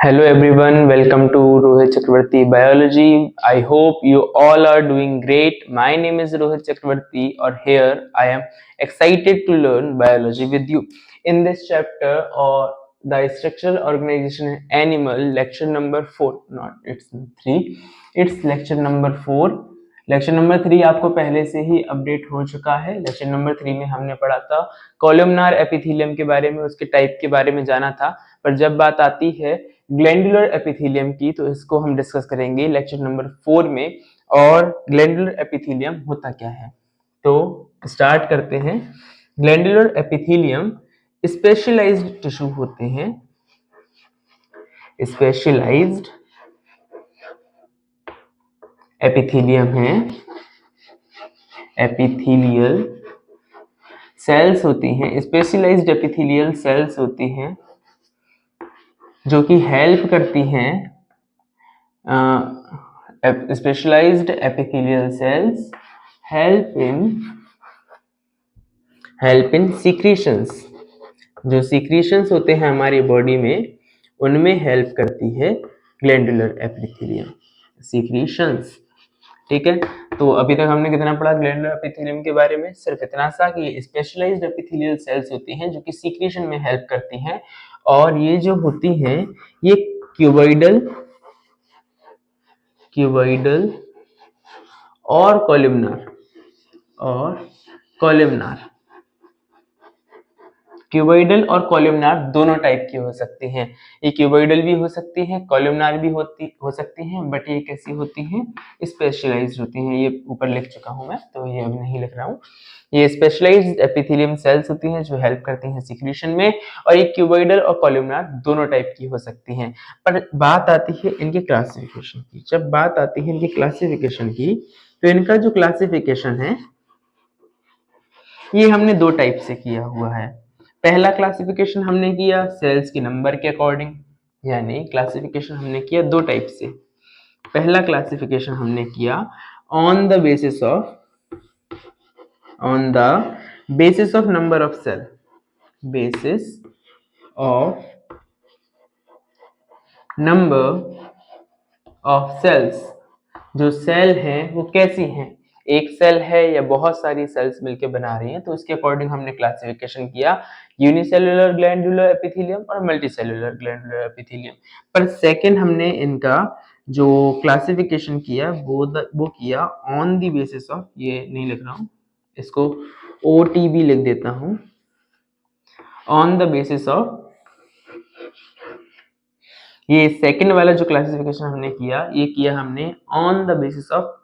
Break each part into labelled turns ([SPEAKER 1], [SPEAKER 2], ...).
[SPEAKER 1] Hello everyone, welcome to Rohit Chakravarti Biology. I hope you all are doing great. My name is Rohit Chakravarti, or here I am excited to learn biology with you. In this chapter, or the structural organization in animal, lecture number 4, not it's 3, it's lecture number 4. Lecture number 3 आपको पहले से ही update हो चुका है। Lecture number 3 में हमने पढ़ा था कॉलमनार एपिथेलियम के बारे में, उसके टाइप के बारे में जाना था। पर जब बात आती है ग्लैंडुलर एपिथेलियम की, तो इसको हम डिस्कस करेंगे लेक्चर नंबर 4 में। और ग्लैंडुलर एपिथेलियम होता क्या है, तो स्टार्ट करते हैं। ग्लैंडुलर एपिथेलियम स्पेशलाइज्ड टिश्यू होते हैं, स्पेशलाइज्ड एपिथेलियम है, एपिथेलियल सेल्स होती हैं, स्पेशलाइज्ड एपिथेलियल सेल्स होती हैं जो कि हेल्प करती हैं, specialized epithelial cells help in secretions. जो सीक्रेशंस होते हैं हमारी बॉडी में, उनमें हेल्प करती है ग्लैंडुलर एपिथेलियम सीक्रेशंस। ठीक है, तो अभी तक हमने कितना पढ़ा ग्लैंडुलर एपिथेलियम के बारे में? सिर्फ इतना सा कि स्पेशलाइज्ड एपिथेलियल सेल्स होती हैं जो कि सीक्रेशन में हेल्प करती हैं, और ये जो होती हैं ये क्यूबॉइडल और कॉलमनार क्यूबॉइडल और कॉलमनार दोनों टाइप की हो सकती हैं। ये क्यूबॉइडल भी हो सकती है, कॉलमनार भी हो सकती हैं, बट ये कैसी होती हैं? स्पेशलाइज्ड होती हैं। ये ऊपर लिख चुका हूं मैं, तो ये अब नहीं लिख रहा हूँ। ये स्पेशलाइज्ड एपिथेलियम सेल्स होती हैं जो हेल्प करती हैं सिक्रीशन में, और ये क्यूबॉइडल और कॉलमनार दोनों टाइप की हो सकती हैं। पर बात आती है इनके क्लासिफिकेशन की। जब बात आती है इनके क्लासिफिकेशन की, तो इनका जो क्लासिफिकेशन है ये हमने दो टाइप से किया हुआ है। पहला क्लासिफिकेशन हमने किया सेल्स के नंबर के अकॉर्डिंग, यानी क्लासिफिकेशन हमने किया दो टाइप से। पहला क्लासिफिकेशन हमने किया on the basis of number of cell, basis of number of cells. जो सेल हैं वो कैसी हैं, एक सेल है या बहुत सारी सेल्स मिलकर बना रही हैं, तो उसके अकॉर्डिंग हमने क्लासिफिकेशन किया यूनिसेलुलर ग्लैंडुलर एपिथेलियम और मल्टीसेलुलर ग्लैंडुलर एपिथेलियम। पर सेकंड हमने इनका जो क्लासिफिकेशन किया वो किया ऑन द बेसिस ऑफ, ये नहीं लिख रहा हूं, इसको OTB लिख देता हूं, ऑन द बेसिस ऑफ। ये सेकंड वाला जो क्लासिफिकेशन हमने किया, ये किया हमने on the basis of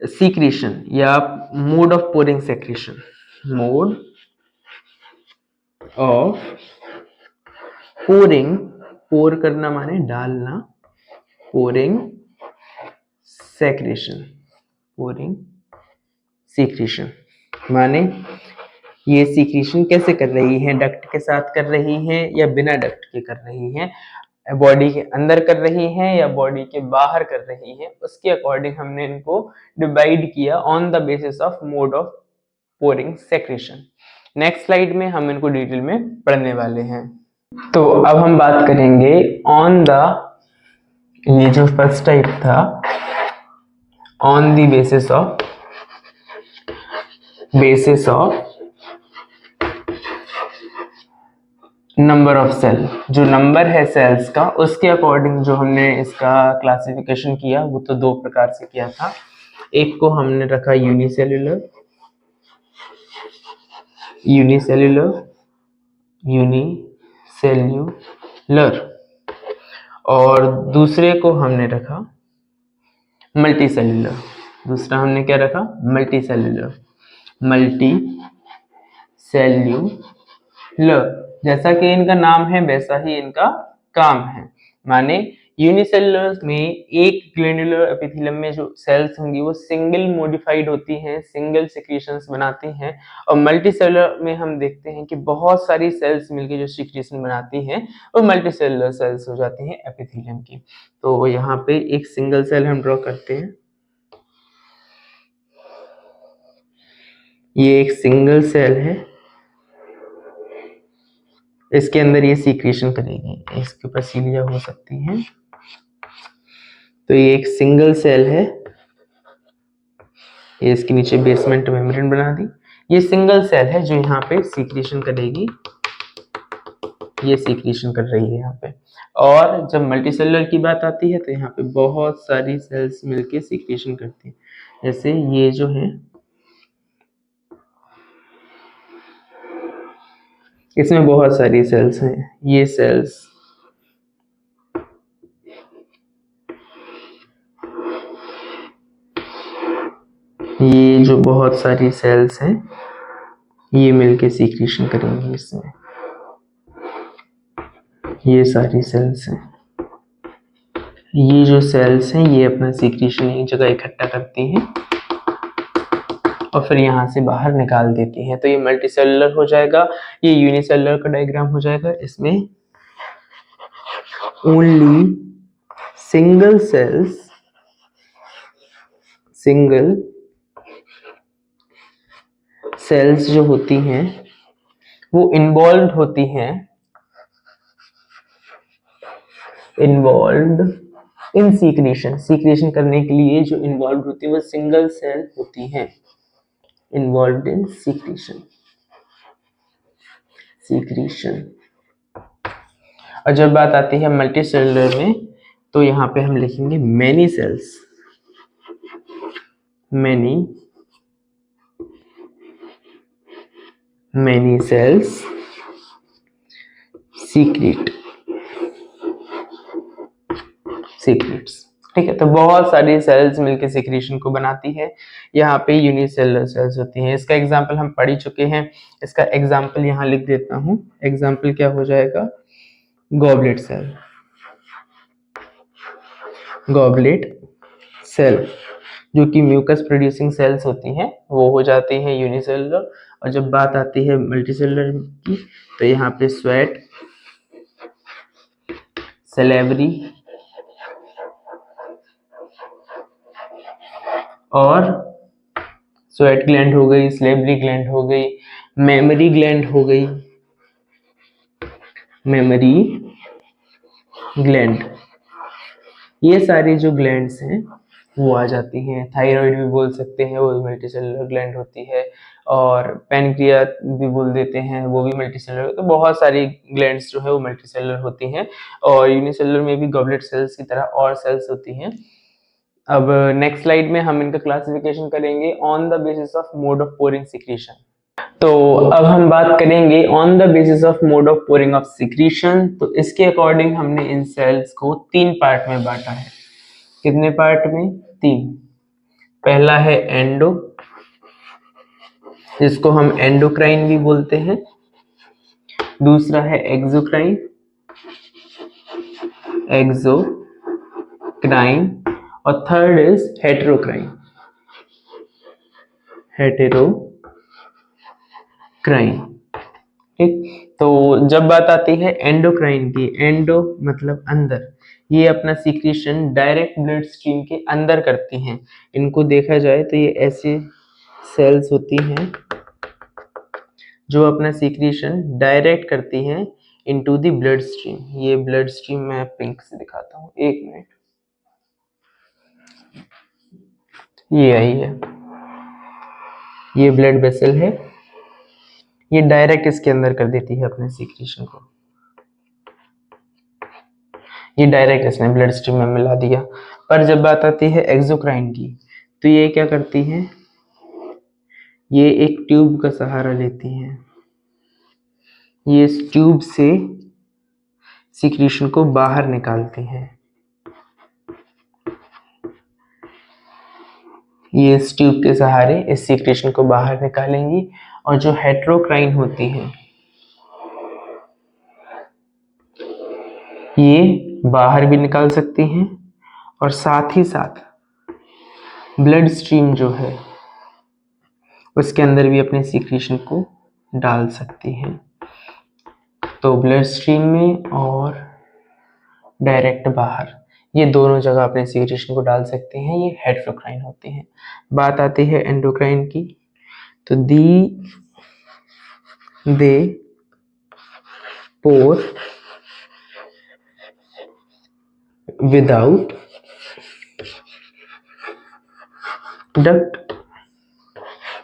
[SPEAKER 1] secretion या mode of pouring secretion, mode of pouring, pour करना माने डालना, पोरिंग सेक्रेशन, पोरिंग सीक्रेशन माने ये सीक्रेशन कैसे कर रही है, डक्ट के साथ कर रही है या बिना डक्ट के कर रही है, बॉडी के अंदर कर रही हैं या बॉडी के बाहर कर रही हैं, उसके अकॉर्डिंग हमने इनको डिवाइड किया on the basis of mode of pouring secretion. Next slide में हम इनको डिटेल में पढ़ने वाले हैं। तो अब हम बात करेंगे ऑन द, ये जो फर्स्ट टाइप था on the basis of number of cell. जो नंबर है सेल्स का, उसके अकॉर्डिंग जो हमने इसका क्लासिफिकेशन किया वो तो दो प्रकार से किया था। एक को हमने रखा यूनिसेल्युलर और दूसरे को हमने रखा मल्टीसेल्युलर। दूसरा हमने क्या रखा? मल्टीसेल्युलर। जैसा कि इनका नाम है वैसा ही इनका काम है। माने यूनिसेलुलर में एक ग्लैंडुलर एपिथेलियम में जो सेल्स होंगी वो सिंगल मॉडिफाइड होती हैं, सिंगल सिक्रीशंस बनाती हैं, और मल्टीसेलुलर में हम देखते हैं कि बहुत सारी सेल्स मिलकर जो सिक्रीशन बनाती हैं वो मल्टीसेलुलर सेल्स हो जाती हैं एपिथेलियम की। तो यहाँ पे एक सिंगल सेल हम ड्रॉ करते हैं, ये एक सिंगल सेल है, इसके अंदर ये सीक्रेशन करेगी, इसके ऊपर सीलिया हो सकती हैं। तो ये एक सिंगल सेल है, ये इसके नीचे बेसमेंट मेम्ब्रेन बना दी। ये सिंगल सेल है जो यहाँ पे सीक्रेशन करेगी, ये सीक्रेशन कर रही है यहाँ पे। और जब मल्टीसेलुलर की बात आती है तो यहाँ पे बहुत सारी सेल्स मिलके सीक्रेशन करती हैं। जैसे ये जो है, इसमें बहुत सारी सेल्स हैं, ये सेल्स, ये जो बहुत सारी सेल्स हैं ये मिलके सीक्रेशन करेंगी इसमें, ये सारी सेल्स हैं। ये जो सेल्स हैं ये अपना सीक्रेशन एक जगह इकट्ठा करती हैं और फिर यहाँ से बाहर निकाल देती हैं। तो ये मल्टीसेलुलर हो जाएगा, ये यूनिसेलुलर का डायग्राम हो जाएगा। इसमें only single cells, single cells जो होती हैं वो इन्वॉल्व होती हैं, इन्वॉल्व इन सीक्रेशन, सीक्रेशन करने के लिए जो इन्वॉल्व होती है वो सिंगल सेल होती हैं, इन्वॉल्व इन सीक्रेशन, सीक्रेशन। और जब बात आती है मल्टी सेलुलर में तो यहाँ पे हम लिखेंगे many cells, many cells secretes. ठीक है, तो बहुत सारी सेल्स मिलकर सीक्रेशन को बनाती है। यहाँ पे यूनिसेलुलर सेल्स होती हैं, इसका एग्जांपल हम पढ़ ही चुके हैं, इसका एग्जांपल यहाँ लिख देता हूँ। एग्जांपल क्या हो जाएगा, गॉबलेट सेल, गॉबलेट सेल जो कि म्यूकस प्रोड्यूसिंग सेल्स होती हैं वो हो जाती हैं यूनिसेलुलर। और जब बात आती है मल्टीसेलुलर की तो यहाँ पे स्वेट, सेलेवरी और स्वेट ग्लैंड हो गई, स्लेवरी ग्लैंड हो गई, मेमोरी ग्लैंड हो गई, मेमोरी ग्लैंड, ये सारी जो ग्लैंड्स हैं वो आ जाती हैं। थायराइड भी बोल सकते हैं, वो मल्टीसेलुलर ग्लैंड होती है, और पैनक्रिया भी बोल देते हैं, वो भी मल्टीसेलुलर। तो बहुत सारी ग्लैंड्स जो है वो मल्टीसेलुलर होती हैं, और यूनिसेलुलर में भी गॉबलेट सेल्स की तरह और सेल्स होती हैं। अब नेक्स्ट स्लाइड में हम इनका क्लासिफिकेशन करेंगे on the basis of mode of pouring secretion. तो अब हम बात करेंगे on the basis of mode of pouring of secretion. तो इसके अकॉर्डिंग हमने इन सेल्स को 3 पार्ट में बांटा है। कितने पार्ट में, 3। पहला है एंडो, जिसको हम एंडोक्राइन भी बोलते हैं। दूसरा है एक्सोक्राइन, एक्सोक्राइन, और थर्ड इज हेटेरोक्राइन, हेटेरोक्राइन। ठीक, तो जब बात आती है एंडोक्राइन की, एंडो मतलब अंदर, ये अपना सीक्रेशन डायरेक्ट ब्लड स्ट्रीम के अंदर करती हैं। इनको देखा जाए तो ये ऐसे सेल्स होती हैं जो अपना सीक्रेशन डायरेक्ट करती हैं इनटू द ब्लड स्ट्रीम। ये ब्लड स्ट्रीम मैं पिंक से दिखाता हूँ, 1 मिनट। ये आई है, ये ब्लड वेसल है, ये डायरेक्ट इसके अंदर कर देती है अपने सीक्रेशन को, ये डायरेक्ट इसने ब्लड स्ट्रीम में मिला दिया। पर जब बात आती है एक्सोक्राइन की तो ये क्या करती हैं, ये एक ट्यूब का सहारा लेती हैं, ये इस ट्यूब से सीक्रेशन को बाहर निकालती हैं, ये इस ट्यूब के सहारे इस सीक्रेशन को बाहर निकालेंगी। और जो हेटेरोक्राइन होती है ये बाहर भी निकाल सकती हैं और साथ ही साथ ब्लड स्ट्रीम जो है उसके अंदर भी अपने सीक्रेशन को डाल सकती हैं। तो ब्लड स्ट्रीम में और डायरेक्ट बाहर, ये दोनों जगह अपने सीक्रेशन को डाल सकते हैं, ये हेटेरोक्राइन होती हैं। बात आती है एंडोक्राइन की, तो दे pore without duct,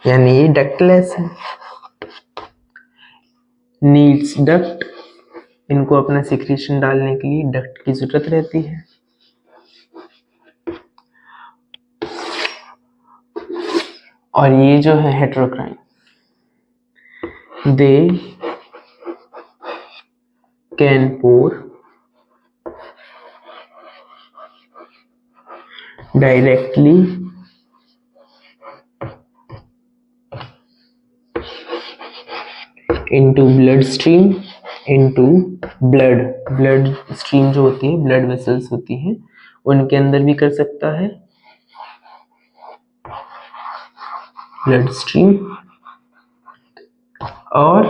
[SPEAKER 1] यानी ये डक्टलेस है, नीड्स डक्ट, इनको अपना सिक्रीशन डालने के लिए डक्ट की जरूरत रहती है। और ये जो है heterocrine, they can pour directly into blood stream, into blood stream जो होती है, blood vessels होती हैं, उनके अंदर भी कर सकता है, blood stream, और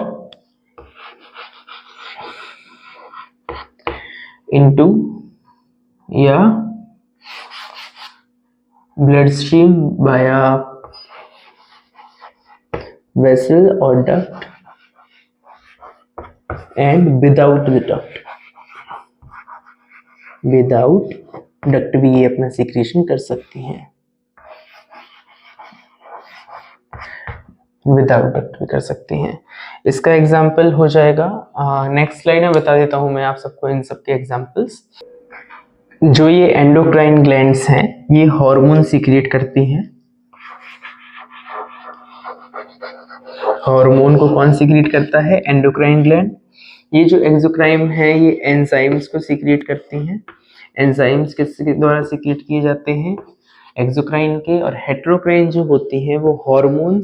[SPEAKER 1] into या blood stream via vessel or duct and without the duct, without duct भी ये अपना सिक्रीशन कर सकती हैं, विदाउट डक्ट भी कर सकती हैं। इसका एग्जाम्पल हो जाएगा नेक्स्ट स्लाइड में बता देता हूं मैं आप सबको इन सब के एग्जाम्पल्स। जो ये एंडोक्राइन ग्लैंड्स हैं ये हार्मोन सीक्रेट करती हैं। हार्मोन को कौन सीक्रेट करता है? Endocrine gland. ये जो एक्सोक्राइन है ये एंजाइम्स को सीक्रेट करती हैं। एंजाइम्स किसके द्वारा सीक्रेट किए जाते हैं? एक्सोक्राइन के। और हेटेरोक्राइन जो होती है वो हार्मोन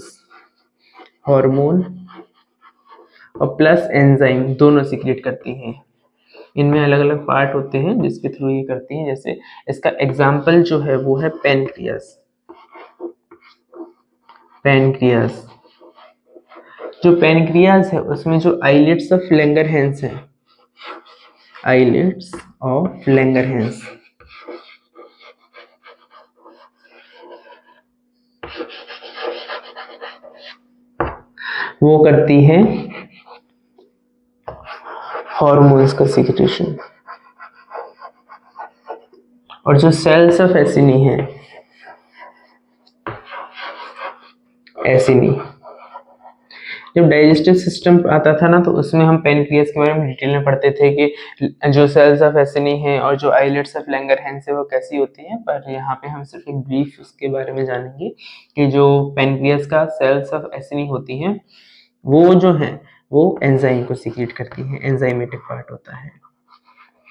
[SPEAKER 1] और प्लस एंजाइम दोनों सीक्रेट करती हैं। इनमें अलग अलग पार्ट होते हैं जिसके थ्रू ये करती हैं। जैसे इसका एग्जाम्पल जो है वो है पैनक्रियास। पैनक्रियास, जो पैनक्रियास है उसमें जो आइलेट्स ऑफ लैंगरहैंस है, आइलेट्स ऑफ लैंगरहैंस, वो करती है हॉर्मोन्स का सीक्रेशन। और जो सेल्स ऑफ एसिनी है, एसिनी, जब डाइजेस्टिव सिस्टम आता था ना तो उसमें हम पैनक्रियास के बारे में डिटेल में पढ़ते थे कि जो सेल्स ऑफ एसिनी है और जो आइलेट्स ऑफ लैंगरहैंस है वो कैसी होती हैं। पर यहाँ पे हम सिर्फ एक ब्रीफ उसके बारे में जानेंगे कि जो पैनक्रियास का सेल्स ऑफ एसिनी होती हैं वो जो है वो एंजाइम को सीक्रेट करती है, एंजाइमेटिक पार्ट होता है,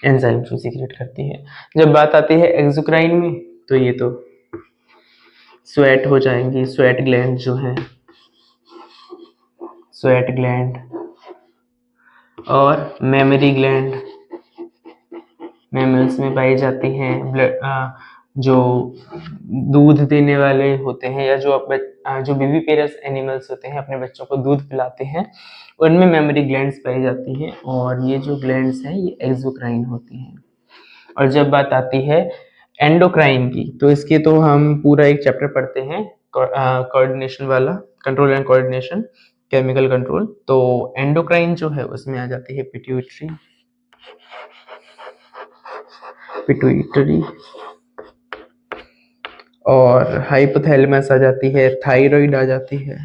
[SPEAKER 1] एंजाइम को सीक्रेट करती है। जब बात आती है एक्सोक्राइन में तो ये तो स्वेट हो जाएंगी, स्वेट ग्लैंड जो है, स्वेट ग्लैंड और मेमरी ग्लैंड मैमल्स में पाई जाती हैं। जो दूध देने वाले होते हैं या जो बेबी पेरस एनिमल्स होते हैं अपने बच्चों को दूध पिलाते हैं उनमें मेमरी ग्लैंड्स पाई जाती हैं। और ये जो ग्लैंड्स हैं ये एक्सोक्राइन होती हैं। और जब बात आती है एंडोक्राइन की तो इसके तो हम पूरा एक चैप्टर पढ़ते हैं कोऑर्डिनेशन वाला, control and coordination, chemical control. तो एंडोक्राइन जो है उसमें आ जाती है पिट्यूटरी और हाइपोथैलेमस आ जाती है, थायराइड आ जाती है,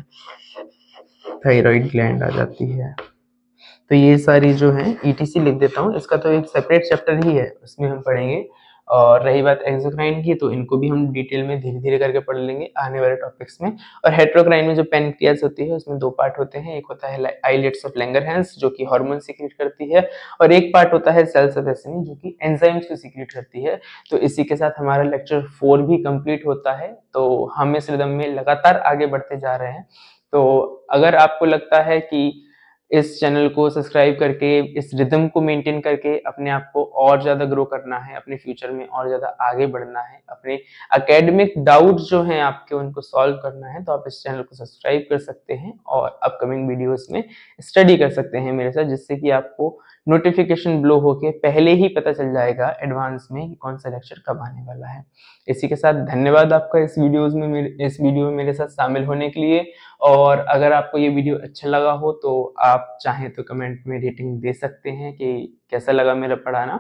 [SPEAKER 1] थायराइड ग्लैंड आ जाती है। तो ये सारी जो है ईटीसी लिख देता हूँ, इसका तो एक सेपरेट चैप्टर ही है उसमें हम पढ़ेंगे। और रही बात एक्सोक्राइन की तो इनको भी हम डिटेल में धीरे धीरे करके पढ़ लेंगे आने वाले टॉपिक्स में। और हेटेरोक्राइन में जो पैनक्रियास होती है उसमें दो पार्ट होते हैं, एक होता है आइलेट्स ऑफ लैंगरहैंस जो कि हार्मोन सीक्रेट करती है और एक पार्ट होता है सेल्स ऑफ एसिनी जो कि एंजाइम्स को सीक्रेट करती है। तो इसी के साथ हमारा लेक्चर 4 भी कंप्लीट होता है। तो हम इस रिदम में लगातार आगे बढ़ते जा रहे हैं। तो अगर आपको लगता है कि इस चैनल को सब्सक्राइब करके इस रिदम को मेंटेन करके अपने आप को और ज़्यादा ग्रो करना है, अपने फ्यूचर में और ज़्यादा आगे बढ़ना है, अपने एकेडमिक डाउट जो हैं आपके उनको सॉल्व करना है, तो आप इस चैनल को सब्सक्राइब कर सकते हैं और अपकमिंग वीडियोस में स्टडी कर सकते हैं मेरे साथ, जिससे कि आपको नोटिफिकेशन ब्लो होके पहले ही पता चल जाएगा एडवांस में कि कौन सा लेक्चर कब आने वाला है। इसी के साथ धन्यवाद आपका इस वीडियो में मेरे साथ शामिल होने के लिए। और अगर आपको ये वीडियो अच्छा लगा हो तो आप आप चाहें तो कमेंट में रेटिंग दे सकते हैं कि कैसा लगा मेरा पढ़ाना।